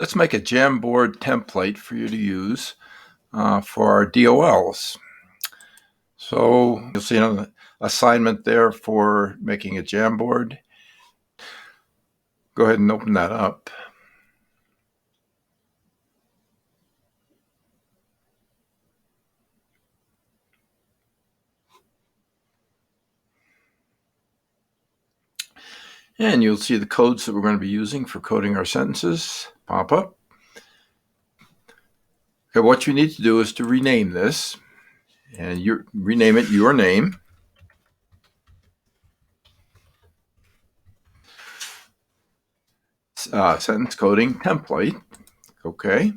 Let's make a Jamboard template for you to use for our DOLs. So you'll see an assignment there for making a Jamboard. Go ahead and open that up. And you'll see the codes that we're going to be using for coding our sentences pop up. Okay, what you need to do is to rename this, and you rename it your name. Sentence coding template. Okay.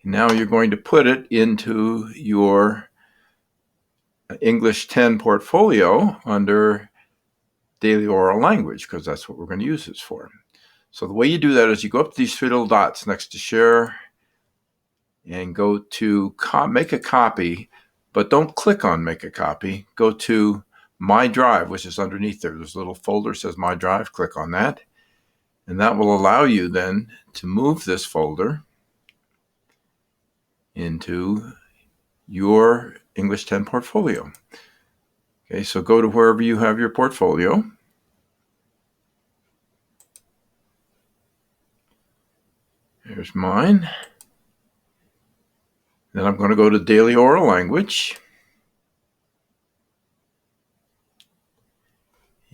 Now you're going to put it into your English 10 portfolio under Daily Oral Language, because that's what we're going to use this for. So the way you do that is you go up to these three little dots next to share and go to make a copy, but don't click on make a copy. Go to My Drive, which is underneath there. There's a little folder that says My Drive. Click on that. And that will allow you then to move this folder into your English 10 portfolio. Okay, so go to wherever you have your portfolio. Here's mine. Then I'm going to go to Daily Oral Language.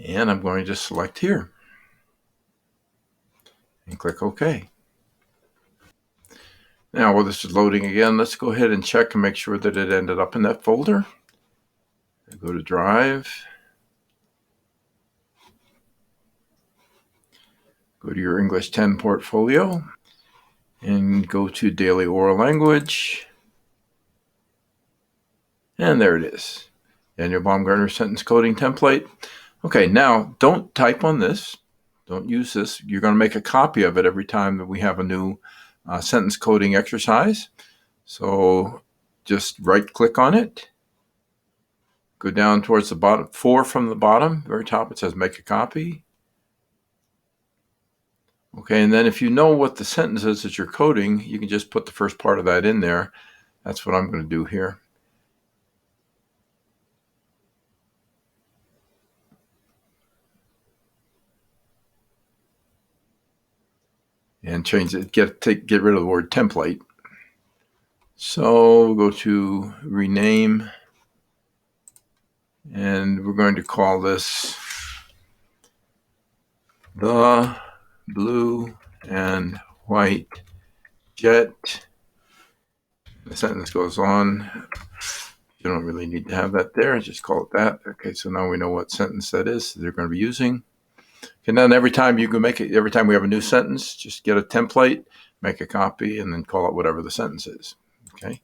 And I'm going to just select here and click OK. Now, while this is loading again, let's go ahead and check and make sure that it ended up in that folder. Go to Drive. Go to your English 10 portfolio and go to Daily Oral Language. And there it is. Daniel Baumgartner sentence coding template. Okay, now don't type on this. Don't use this. You're going to make a copy of it every time that we have a new sentence coding exercise. So just right-click on it. Go down towards the bottom, 4 from the bottom, very top, it says make a copy. Okay, and then if you know what the sentence is that you're coding, you can just put the first part of that in there. That's what I'm going to do here. And change it, get rid of the word template. So we'll go to rename, and we're going to call this the blue and white jet. The sentence goes on. You don't really need to have that there. Just call it that. Okay, so now we know what sentence that is they're going to be using. And then every time you can make it, every time we have a new sentence, just get a template, make a copy, and then call it whatever the sentence is. Okay.